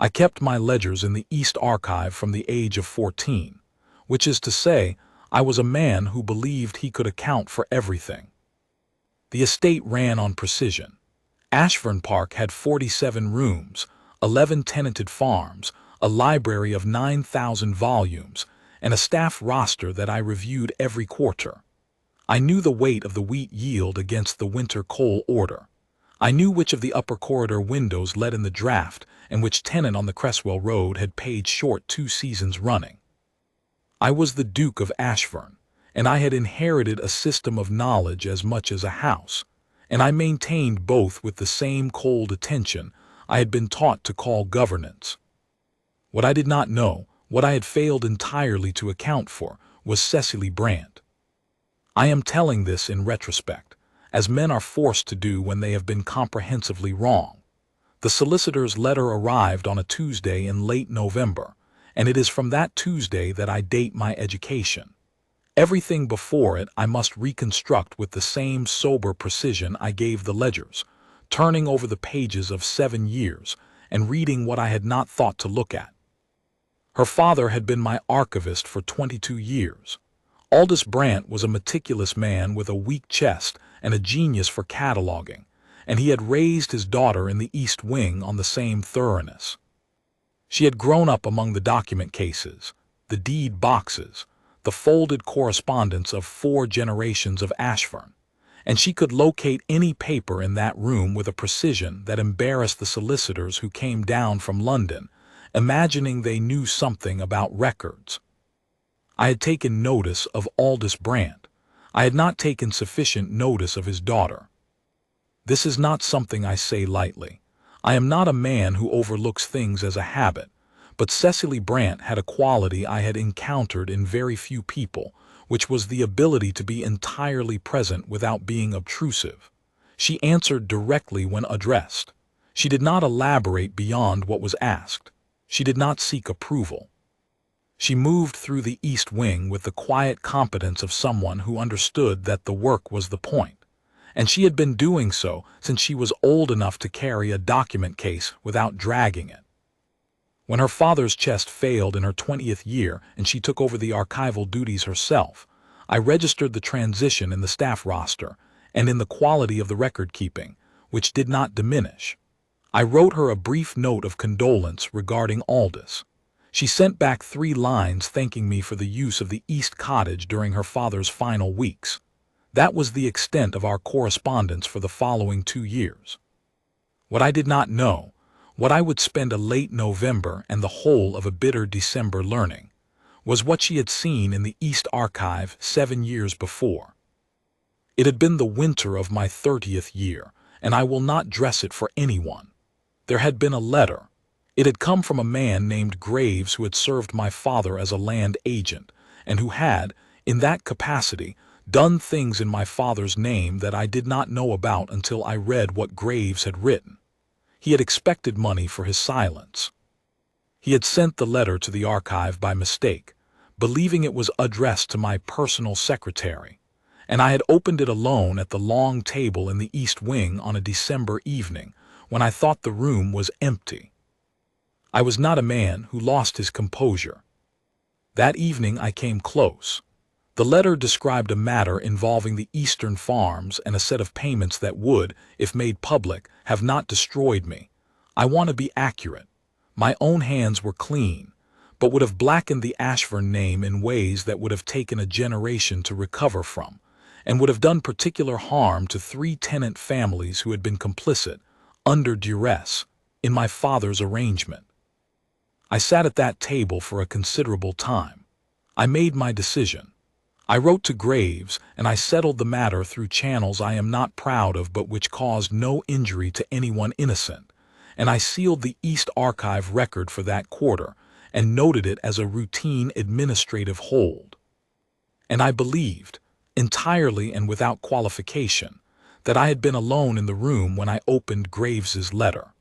I kept my ledgers in the East Archive from the age of 14, which is to say, I was a man who believed he could account for everything. The estate ran on precision. Ashfern Park had 47 rooms, 11 tenanted farms, a library of 9,000 volumes, and a staff roster that I reviewed every quarter. I knew the weight of the wheat yield against the winter coal order. I knew which of the upper corridor windows let in the draft and which tenant on the Cresswell Road had paid short 2 seasons running. I was the Duke of Ashfern, and I had inherited a system of knowledge as much as a house, and I maintained both with the same cold attention I had been taught to call governance. What I did not know, what I had failed entirely to account for, was Cecily Brant. I am telling this in retrospect, as men are forced to do when they have been comprehensively wrong. The solicitor's letter arrived on a Tuesday in late November, and it is from that Tuesday that I date my education. Everything before it I must reconstruct with the same sober precision I gave the ledgers, turning over the pages of 7 years and reading what I had not thought to look at. Her father had been my archivist for 22 years. Aldous Brant was a meticulous man with a weak chest and a genius for cataloging, and he had raised his daughter in the East Wing on the same thoroughness. She had grown up among the document cases, the deed boxes, the folded correspondence of 4 generations of Ashfern, and she could locate any paper in that room with a precision that embarrassed the solicitors who came down from London, imagining they knew something about records. I had taken notice of Aldous Brant. I had not taken sufficient notice of his daughter. This is not something I say lightly. I am not a man who overlooks things as a habit, but Cecily Brant had a quality I had encountered in very few people, which was the ability to be entirely present without being obtrusive. She answered directly when addressed. She did not elaborate beyond what was asked. She did not seek approval. She moved through the East Wing with the quiet competence of someone who understood that the work was the point, and she had been doing so since she was old enough to carry a document case without dragging it. When her father's chest failed in her 20th year and she took over the archival duties herself, I registered the transition in the staff roster and in the quality of the record-keeping, which did not diminish. I wrote her a brief note of condolence regarding Aldous. She sent back 3 lines thanking me for the use of the East Cottage during her father's final weeks. That was the extent of our correspondence for the following 2 years. What I did not know, what I would spend a late November and the whole of a bitter December learning, was what she had seen in the East Archive 7 years before. It had been the winter of my 30th year, and I will not dress it for anyone. There had been a letter. It had come from a man named Graves who had served my father as a land agent, and who had, in that capacity, done things in my father's name that I did not know about until I read what Graves had written. He had expected money for his silence. He had sent the letter to the archive by mistake, believing it was addressed to my personal secretary, and I had opened it alone at the long table in the East Wing on a December evening when I thought the room was empty. I was not a man who lost his composure. That evening I came close. The letter described a matter involving the Eastern farms and a set of payments that would, if made public, have not destroyed me. I want to be accurate. My own hands were clean, but would have blackened the Ashfern name in ways that would have taken a generation to recover from, and would have done particular harm to 3 tenant families who had been complicit, under duress, in my father's arrangement. I sat at that table for a considerable time. I made my decision. I wrote to Graves, and I settled the matter through channels I am not proud of but which caused no injury to anyone innocent, and I sealed the East Archive record for that quarter and noted it as a routine administrative hold. And I believed, entirely and without qualification, that I had been alone in the room when I opened Graves's letter.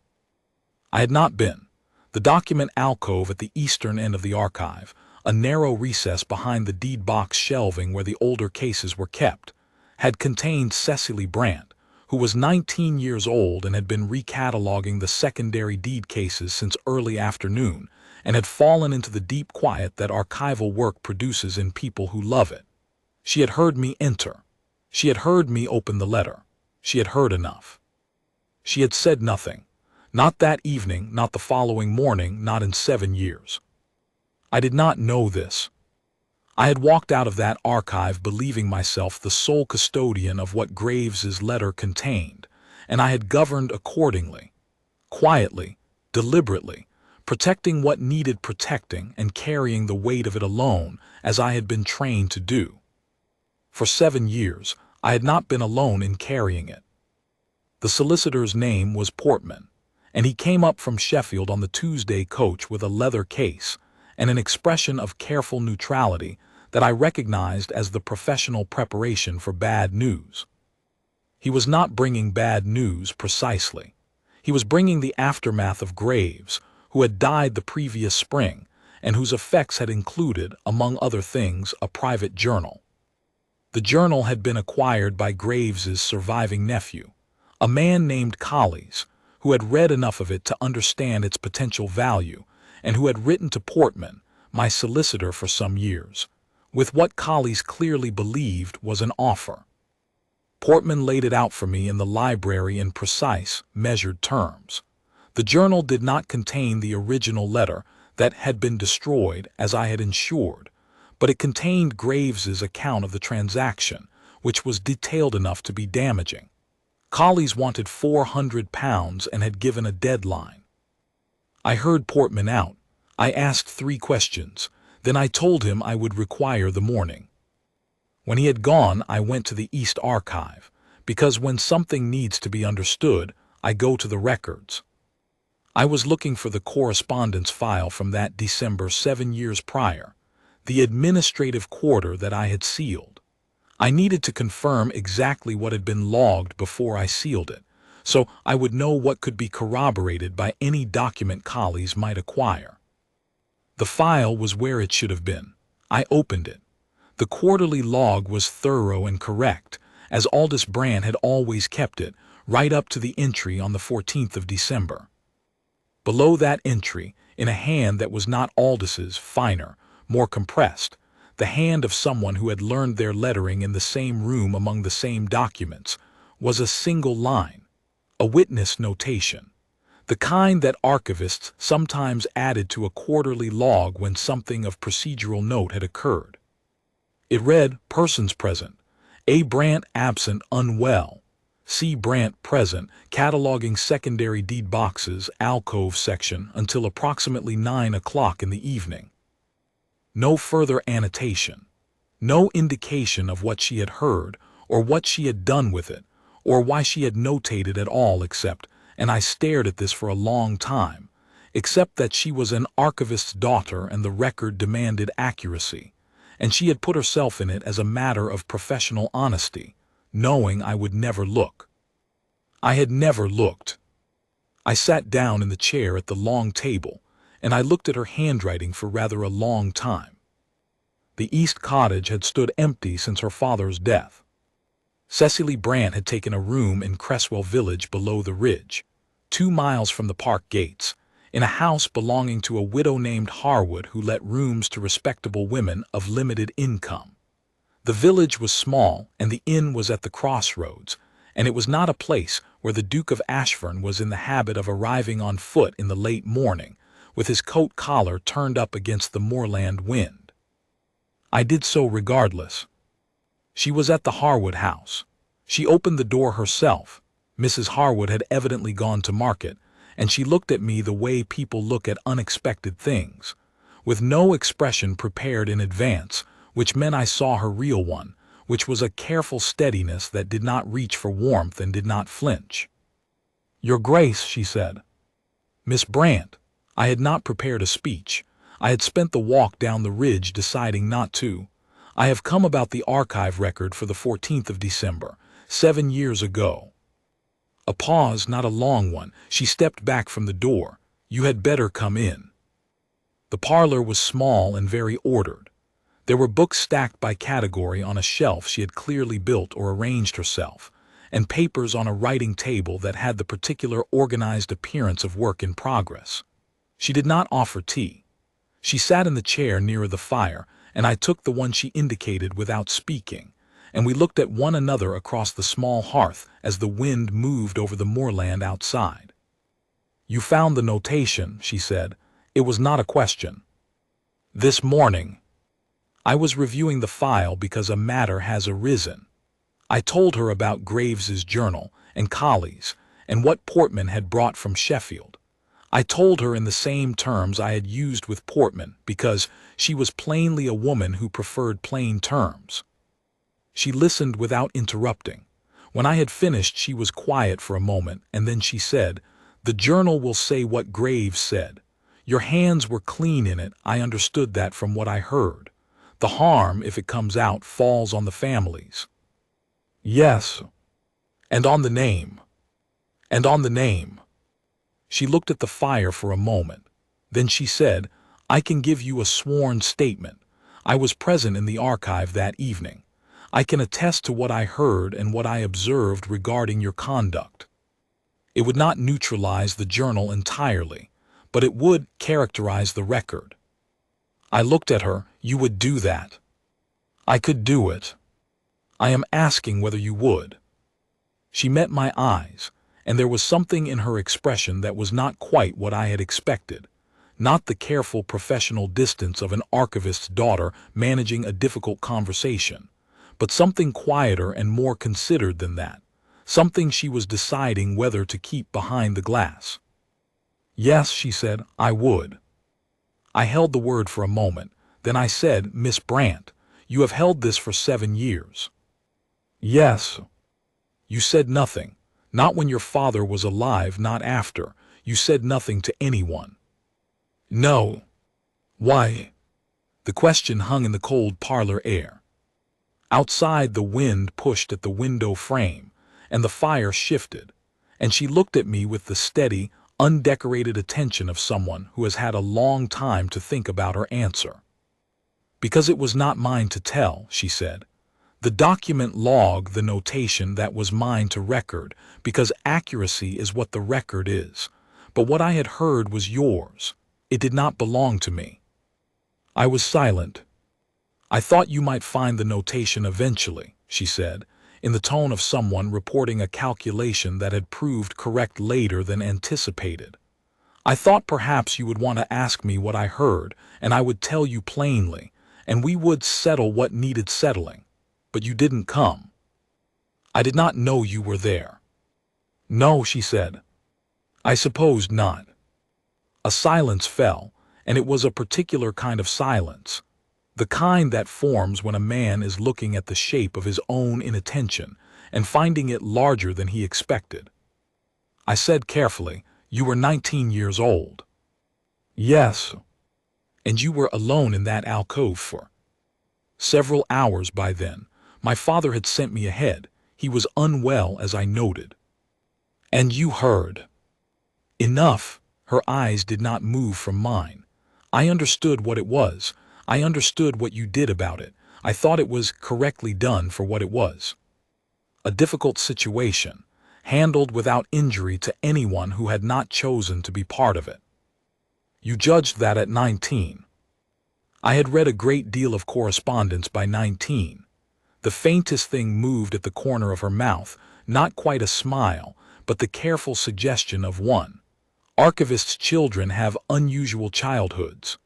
I had not been. The document alcove at the eastern end of the archive, a narrow recess behind the deed box shelving where the older cases were kept, had contained Cecily Brant, who was 19 years old and had been recataloguing the secondary deed cases since early afternoon and had fallen into the deep quiet that archival work produces in people who love it. She had heard me enter. She had heard me open the letter. She had heard enough. She had said nothing. Not that evening, not the following morning, not in 7 years. I did not know this. I had walked out of that archive believing myself the sole custodian of what Graves's letter contained, and I had governed accordingly, quietly, deliberately, protecting what needed protecting and carrying the weight of it alone as I had been trained to do. For 7 years, I had not been alone in carrying it. The solicitor's name was Portman, and he came up from Sheffield on the Tuesday coach with a leather case and an expression of careful neutrality that I recognized as the professional preparation for bad news. He was not bringing bad news precisely. He was bringing the aftermath of Graves, who had died the previous spring and whose effects had included, among other things, a private journal. The journal had been acquired by Graves's surviving nephew, a man named Collies, who had read enough of it to understand its potential value and who had written to Portman, my solicitor for some years, with what Collies clearly believed was an offer. Portman laid it out for me in the library in precise, measured terms. The journal did not contain the original letter that had been destroyed, as I had ensured, but it contained Graves's account of the transaction, which was detailed enough to be damaging. Collies wanted £400 and had given a deadline. I heard Portman out. I asked 3 questions. Then I told him I would require the morning. When he had gone, I went to the East Archive, because when something needs to be understood, I go to the records. I was looking for the correspondence file from that December 7 years prior, the administrative quarter that I had sealed. I needed to confirm exactly what had been logged before I sealed it, so I would know what could be corroborated by any document Collies might acquire. The file was where it should have been. I opened it. The quarterly log was thorough and correct, as Aldous Brand had always kept it, right up to the entry on the 14th of December. Below that entry, in a hand that was not Aldous's, finer, more compressed, the hand of someone who had learned their lettering in the same room among the same documents, was a single line, a witness notation, the kind that archivists sometimes added to a quarterly log when something of procedural note had occurred. It read, persons present, A. Brandt absent unwell, C. Brandt present, cataloging secondary deed boxes, alcove section, until approximately 9 o'clock in the evening. No further annotation, no indication of what she had heard or what she had done with it, or why she had notated at all except, and I stared at this for a long time, except that she was an archivist's daughter and the record demanded accuracy, and she had put herself in it as a matter of professional honesty, knowing I would never look. I had never looked. I sat down in the chair at the long table, and I looked at her handwriting for rather a long time. The East Cottage had stood empty since her father's death. Cecily Brandt had taken a room in Cresswell Village below the ridge, 2 miles from the park gates, in a house belonging to a widow named Harwood who let rooms to respectable women of limited income. The village was small, and the inn was at the crossroads, and it was not a place where the Duke of Ashford was in the habit of arriving on foot in the late morning, with his coat collar turned up against the moorland wind. I did so regardless. She was at the Harwood house. She opened the door herself. Mrs. Harwood had evidently gone to market, and she looked at me the way people look at unexpected things, with no expression prepared in advance, which meant I saw her real one, which was a careful steadiness that did not reach for warmth and did not flinch. "Your Grace," she said. "Miss Brandt." I had not prepared a speech. I had spent the walk down the ridge deciding not to. "I have come about the archive record for the 14th of December, 7 years ago." A pause, not a long one. She stepped back from the door. "You had better come in." The parlor was small and very ordered. There were books stacked by category on a shelf she had clearly built or arranged herself, and papers on a writing table that had the particular organized appearance of work in progress. She did not offer tea. She sat in the chair nearer the fire, and I took the one she indicated without speaking, and we looked at one another across the small hearth as the wind moved over the moorland outside. "You found the notation," she said. "It was not a question." "This morning. I was reviewing the file because a matter has arisen." I told her about Graves's journal and Colley's and what Portman had brought from Sheffield. I told her in the same terms I had used with Portman because she was plainly a woman who preferred plain terms. She listened without interrupting. When I had finished, she was quiet for a moment, and then she said, "The journal will say what Graves said. Your hands were clean in it. I understood that from what I heard. The harm, if it comes out, falls on the families." "Yes. And on the name. And on the name." She looked at the fire for a moment. Then she said, "I can give you a sworn statement. I was present in the archive that evening. I can attest to what I heard and what I observed regarding your conduct. It would not neutralize the journal entirely, but it would characterize the record." I looked at her. "You would do that?" "I could do it. I am asking whether you would." She met my eyes, and there was something in her expression that was not quite what I had expected. Not the careful professional distance of an archivist's daughter managing a difficult conversation, but something quieter and more considered than that, something she was deciding whether to keep behind the glass. "Yes," she said, "I would." I held the word for a moment. Then I said, "Miss Brant, you have held this for 7 years." "Yes." "You said nothing. Not when your father was alive, not after. You said nothing to anyone." "No." "Why?" The question hung in the cold parlor air. Outside, the wind pushed at the window frame, and the fire shifted, and she looked at me with the steady, undecorated attention of someone who has had a long time to think about her answer. "Because it was not mine to tell," she said. "The document logged the notation that was mine to record, because accuracy is what the record is. But what I had heard was yours. It did not belong to me." I was silent. "I thought you might find the notation eventually," she said, in the tone of someone reporting a calculation that had proved correct later than anticipated. "I thought perhaps you would want to ask me what I heard, and I would tell you plainly, and we would settle what needed settling. But you didn't come." "I did not know you were there." "No," she said. "I supposed not." A silence fell, and it was a particular kind of silence. The kind that forms when a man is looking at the shape of his own inattention and finding it larger than he expected. I said carefully, "You were 19 years old." "Yes." "And you were alone in that alcove for several hours by then. My father had sent me ahead. He was unwell, as I noted." "And you heard?" "Enough." Her eyes did not move from mine. "I understood what it was. I understood what you did about it. I thought it was correctly done for what it was. A difficult situation, handled without injury to anyone who had not chosen to be part of it." "You judged that at 19. I had read a great deal of correspondence by 19. The faintest thing moved at the corner of her mouth, not quite a smile, but the careful suggestion of one. Archivists' children have unusual childhoods.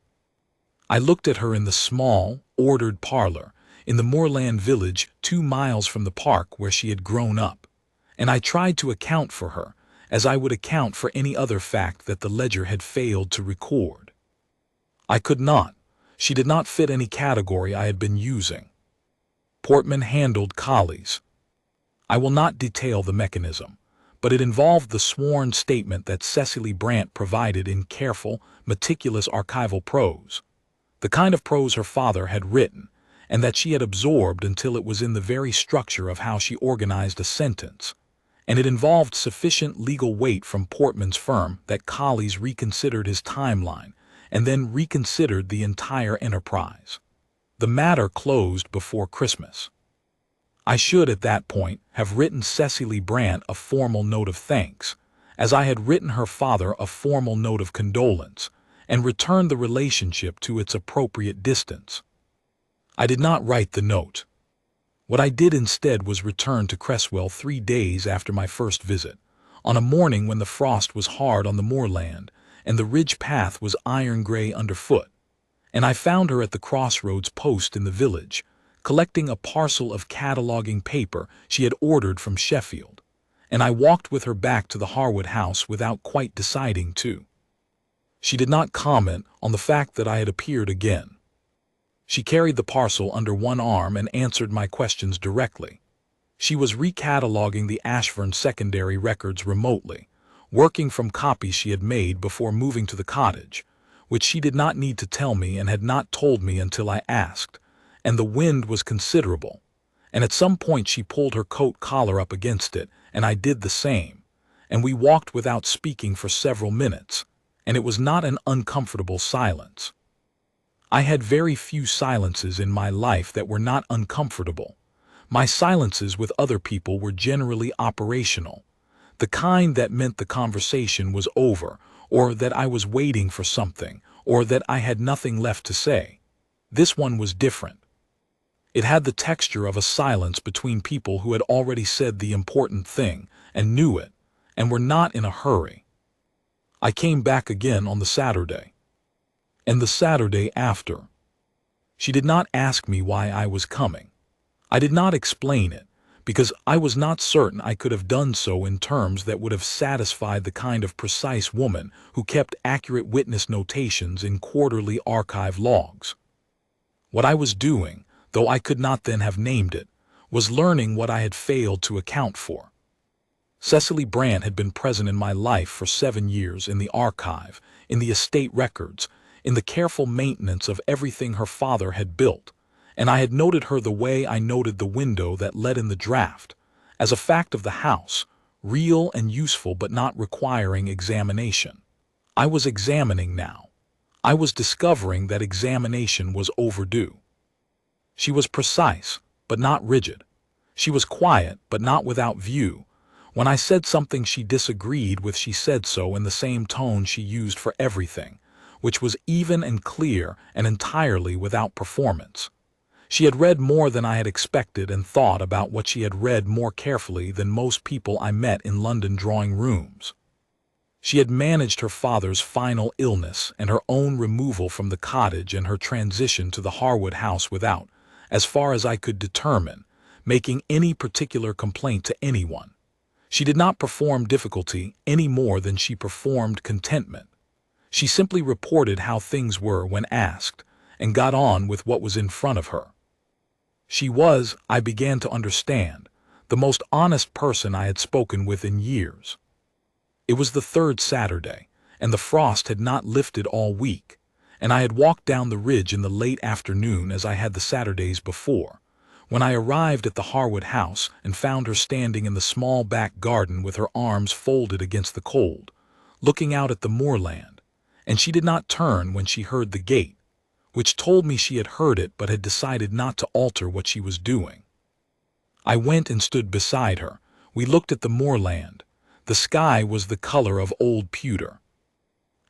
I looked at her in the small, ordered parlor, in the moorland village 2 miles from the park where she had grown up, and I tried to account for her, as I would account for any other fact that the ledger had failed to record. I could not. She did not fit any category I had been using. Portman handled Colley's. I will not detail the mechanism, but it involved the sworn statement that Cecily Brant provided in careful, meticulous archival prose, the kind of prose her father had written, and that she had absorbed until it was in the very structure of how she organized a sentence, and it involved sufficient legal weight from Portman's firm that Colley's reconsidered his timeline and then reconsidered the entire enterprise. The matter closed before Christmas. I should at that point have written Cecily Brandt a formal note of thanks, as I had written her father a formal note of condolence, and returned the relationship to its appropriate distance. I did not write the note. What I did instead was return to Cresswell 3 days after my first visit, on a morning when the frost was hard on the moorland and the ridge path was iron-gray underfoot, and I found her at the crossroads post in the village, collecting a parcel of cataloging paper she had ordered from Sheffield, and I walked with her back to the Harwood house without quite deciding to. She did not comment on the fact that I had appeared again. She carried the parcel under one arm and answered my questions directly. She was recataloguing the Ashford secondary records remotely, working from copies she had made before moving to the cottage, which she did not need to tell me and had not told me until I asked, and the wind was considerable, and at some point she pulled her coat collar up against it, and I did the same, and we walked without speaking for several minutes, and it was not an uncomfortable silence. I had very few silences in my life that were not uncomfortable. My silences with other people were generally operational, the kind that meant the conversation was over, or that I was waiting for something, or that I had nothing left to say. This one was different. It had the texture of a silence between people who had already said the important thing and knew it, and were not in a hurry. I came back again on the Saturday. And the Saturday after. She did not ask me why I was coming. I did not explain it, because I was not certain I could have done so in terms that would have satisfied the kind of precise woman who kept accurate witness notations in quarterly archive logs. What I was doing, though I could not then have named it, was learning what I had failed to account for. Cecily Brandt had been present in my life for 7 years in the archive, in the estate records, in the careful maintenance of everything her father had built, and I had noted her the way I noted the window that let in the draft, as a fact of the house, real and useful but not requiring examination. I was examining now. I was discovering that examination was overdue. She was precise, but not rigid. She was quiet, but not without view. When I said something she disagreed with, she said so in the same tone she used for everything, which was even and clear and entirely without performance. She had read more than I had expected and thought about what she had read more carefully than most people I met in London drawing rooms. She had managed her father's final illness and her own removal from the cottage and her transition to the Harwood house without, as far as I could determine, making any particular complaint to anyone. She did not perform difficulty any more than she performed contentment. She simply reported how things were when asked, and got on with what was in front of her. She was, I began to understand, the most honest person I had spoken with in years. It was the 3rd Saturday, and the frost had not lifted all week, and I had walked down the ridge in the late afternoon as I had the Saturdays before, when I arrived at the Harwood house and found her standing in the small back garden with her arms folded against the cold, looking out at the moorland, and she did not turn when she heard the gate, which told me she had heard it but had decided not to alter what she was doing. I went and stood beside her. We looked at the moorland. The sky was the color of old pewter.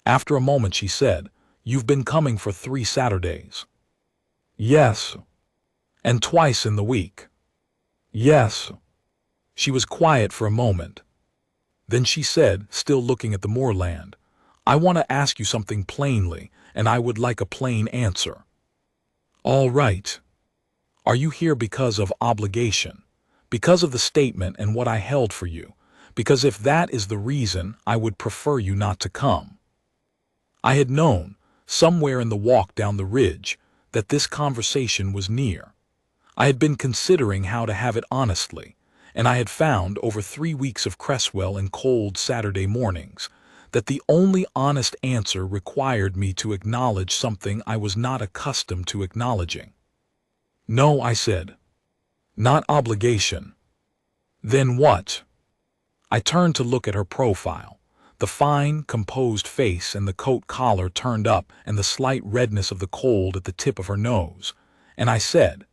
After a moment she said, "You've been coming for 3 Saturdays." "Yes." "And twice in the week." "Yes." She was quiet for a moment. Then she said, still looking at the moorland, "I want to ask you something plainly, and I would like a plain answer." "All right. Are you here because of obligation, because of the statement and what I held for you? Because if that is the reason, I would prefer you not to come." I had known, somewhere in the walk down the ridge, that this conversation was near. I had been considering how to have it honestly, and I had found, over 3 weeks of Cresswell and cold Saturday mornings, that the only honest answer required me to acknowledge something I was not accustomed to acknowledging. "No," I said. "Not obligation." "Then what?" I turned to look at her profile, the fine, composed face and the coat collar turned up and the slight redness of the cold at the tip of her nose, and I said,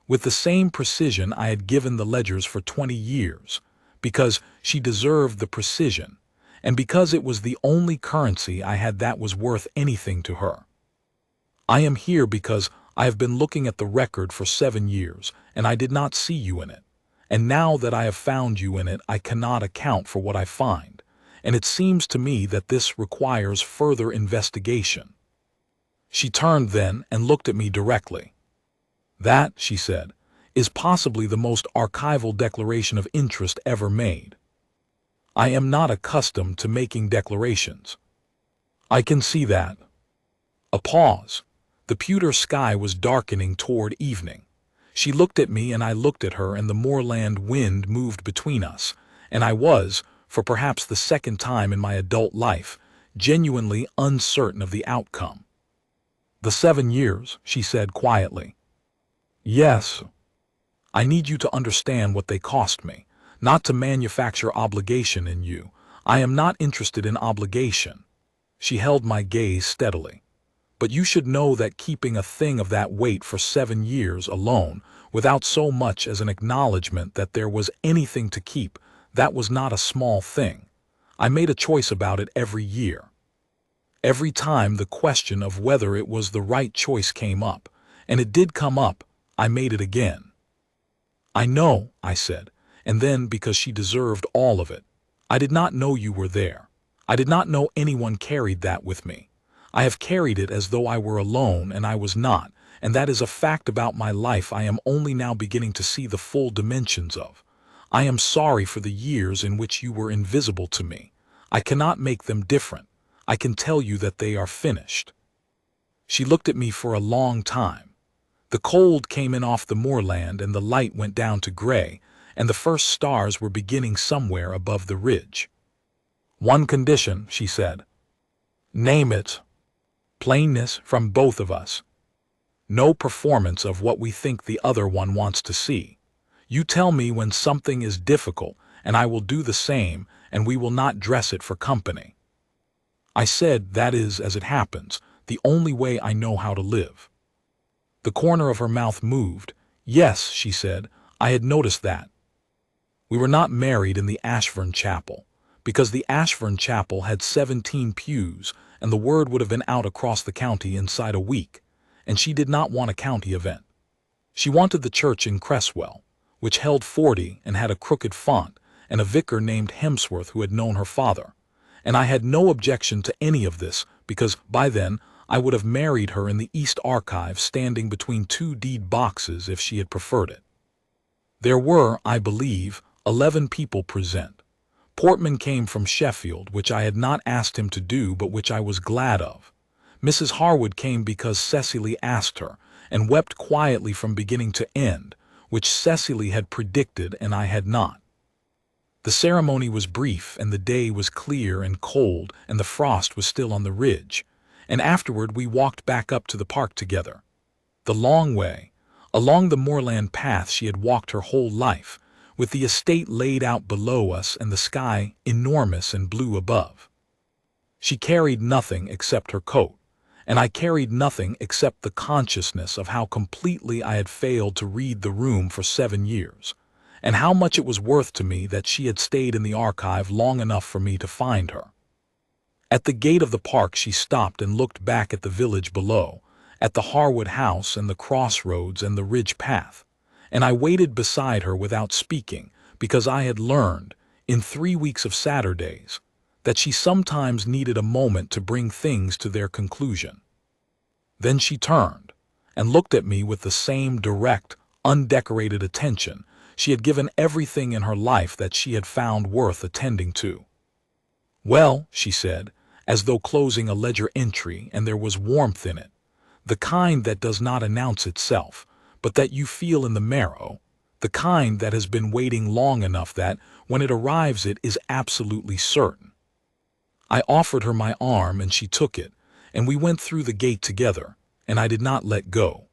with the same precision I had given the ledgers for 20 years, because she deserved the precision, and because it was the only currency I had that was worth anything to her. I am here because I have been looking at the record for 7 years, and I did not see you in it. And now that I have found you in it, I cannot account for what I find, and it seems to me that this requires further investigation. She turned then and looked at me directly. That, she said, is possibly the most archival declaration of interest ever made. I am not accustomed to making declarations. I can see that. A pause. The pewter sky was darkening toward evening. She looked at me and I looked at her, and the moorland wind moved between us, and I was, for perhaps the second time in my adult life, genuinely uncertain of the outcome. The 7 years, she said quietly. Yes. I need you to understand what they cost me, not to manufacture obligation in you. I am not interested in obligation. She held my gaze steadily. But you should know that keeping a thing of that weight for 7 years alone, without so much as an acknowledgement that there was anything to keep, that was not a small thing. I made a choice about it every year. Every time the question of whether it was the right choice came up, and it did come up, I made it again. I know, I said, and then because she deserved all of it. I did not know you were there. I did not know anyone carried that with me. I have carried it as though I were alone, and I was not, and that is a fact about my life I am only now beginning to see the full dimensions of. I am sorry for the years in which you were invisible to me. I cannot make them different. I can tell you that they are finished. She looked at me for a long time. The cold came in off the moorland, and the light went down to gray, and the first stars were beginning somewhere above the ridge. One condition, she said. Name it. Plainness from both of us. No performance of what we think the other one wants to see. You tell me when something is difficult, and I will do the same, and we will not dress it for company. I said that is, as it happens, the only way I know how to live. The corner of her mouth moved. Yes, she said, I had noticed that. We were not married in the Ashford Chapel, because the Ashford Chapel had 17 pews, and the word would have been out across the county inside a week, and she did not want a county event. She wanted the church in Cresswell, which held 40 and had a crooked font, and a vicar named Hemsworth who had known her father. And I had no objection to any of this, because by then I would have married her in the East Archive, standing between 2 deed boxes if she had preferred it. There were, I believe, 11 people present. Portman came from Sheffield, which I had not asked him to do, but which I was glad of. Mrs. Harwood came because Cecily asked her, and wept quietly from beginning to end, which Cecily had predicted and I had not. The ceremony was brief, and the day was clear and cold, and the frost was still on the ridge, and afterward we walked back up to the park together. The long way, along the moorland path she had walked her whole life, with the estate laid out below us and the sky enormous and blue above. She carried nothing except her coat, and I carried nothing except the consciousness of how completely I had failed to read the room for 7 years, and how much it was worth to me that she had stayed in the archive long enough for me to find her. At the gate of the park she stopped and looked back at the village below, at the Harwood house and the crossroads and the ridge path, and I waited beside her without speaking, because I had learned, in 3 weeks of Saturdays, that she sometimes needed a moment to bring things to their conclusion. Then she turned, and looked at me with the same direct, undecorated attention she had given everything in her life that she had found worth attending to. Well, she said, as though closing a ledger entry, and there was warmth in it, the kind that does not announce itself, but that you feel in the marrow, the kind that has been waiting long enough that, when it arrives, it is absolutely certain. I offered her my arm, and she took it, and we went through the gate together, and I did not let go.